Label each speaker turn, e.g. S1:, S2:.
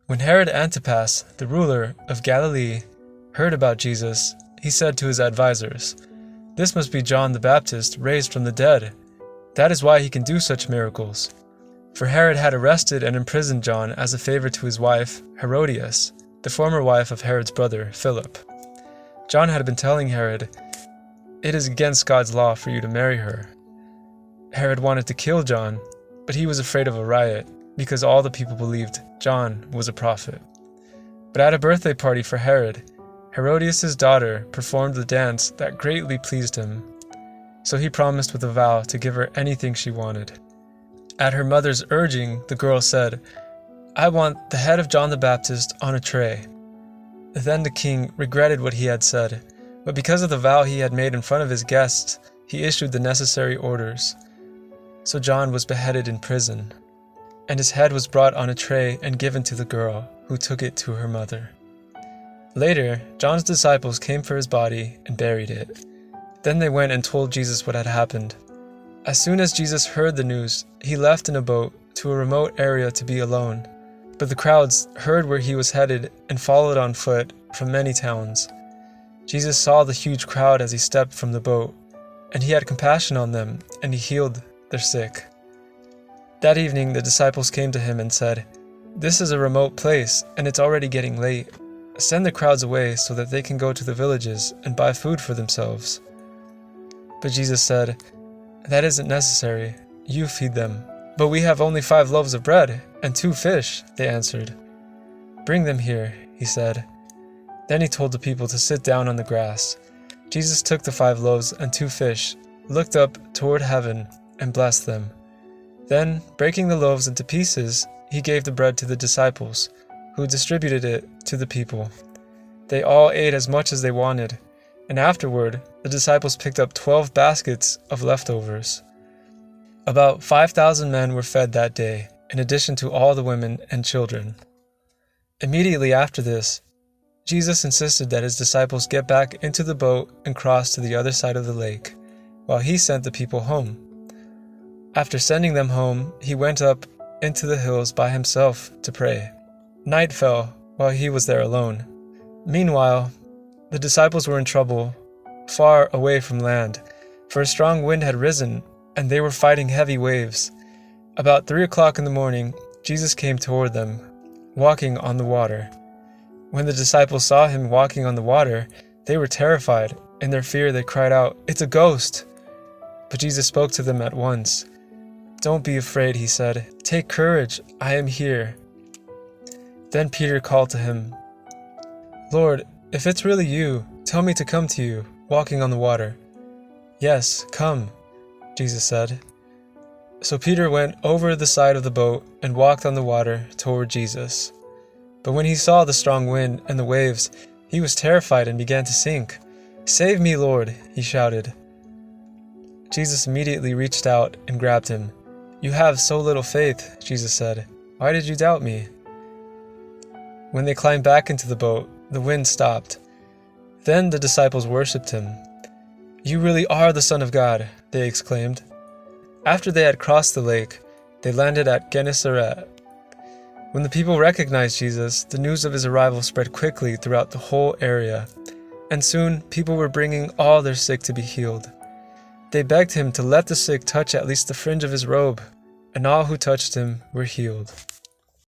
S1: When Herod Antipas, the ruler of Galilee, heard about Jesus, he said to his advisors, "This must be John the Baptist raised from the dead. That is why he can do such miracles." For Herod had arrested and imprisoned John as a favor to his wife, Herodias, the former wife of Herod's brother, Philip. John had been telling Herod, "It is against God's law for you to marry her." Herod wanted to kill John, but he was afraid of a riot, because all the people believed John was a prophet. But at a birthday party for Herod, Herodias' daughter performed a dance that greatly pleased him. So he promised with a vow to give her anything she wanted. At her mother's urging, the girl said, "I want the head of John the Baptist on a tray." Then the king regretted what he had said, but because of the vow he had made in front of his guests, he issued the necessary orders. So John was beheaded in prison, and his head was brought on a tray and given to the girl, who took it to her mother. Later, John's disciples came for his body and buried it. Then they went and told Jesus what had happened. As soon as Jesus heard the news, he left in a boat to a remote area to be alone. But the crowds heard where he was headed and followed on foot from many towns. Jesus saw the huge crowd as he stepped from the boat, and he had compassion on them, and he healed their sick. That evening the disciples came to him and said, "This is a remote place, and it's already getting late. Send the crowds away so that they can go to the villages and buy food for themselves." But Jesus said, "That isn't necessary. You feed them." "But we have only 5 loaves of bread and 2 fish," they answered. "Bring them here," he said. Then he told the people to sit down on the grass. Jesus took the 5 loaves and 2 fish, looked up toward heaven, and blessed them. Then, breaking the loaves into pieces, he gave the bread to the disciples, who distributed it to the people. They all ate as much as they wanted, and afterward, the disciples picked up 12 baskets of leftovers. About 5,000 men were fed that day, in addition to all the women and children. Immediately after this, Jesus insisted that his disciples get back into the boat and cross to the other side of the lake, while he sent the people home. After sending them home, he went up into the hills by himself to pray. Night fell while he was there alone. Meanwhile, the disciples were in trouble, far away from land, for a strong wind had risen, and they were fighting heavy waves. About 3 o'clock in the morning, Jesus came toward them, walking on the water. When the disciples saw him walking on the water, they were terrified. In their fear they cried out, "It's a ghost!" But Jesus spoke to them at once. "Don't be afraid," he said. "Take courage, I am here." Then Peter called to him, "Lord, if it's really you, tell me to come to you, walking on the water." "Yes, come," Jesus said. So Peter went over the side of the boat and walked on the water toward Jesus. But when he saw the strong wind and the waves, he was terrified and began to sink. "Save me, Lord," he shouted. Jesus immediately reached out and grabbed him. "You have so little faith," Jesus said. "Why did you doubt me?" When they climbed back into the boat, the wind stopped. Then the disciples worshipped him. "You really are the Son of God," they exclaimed. After they had crossed the lake, they landed at Gennesaret. When the people recognized Jesus, the news of his arrival spread quickly throughout the whole area, and soon people were bringing all their sick to be healed. They begged him to let the sick touch at least the fringe of his robe, and all who touched him were healed.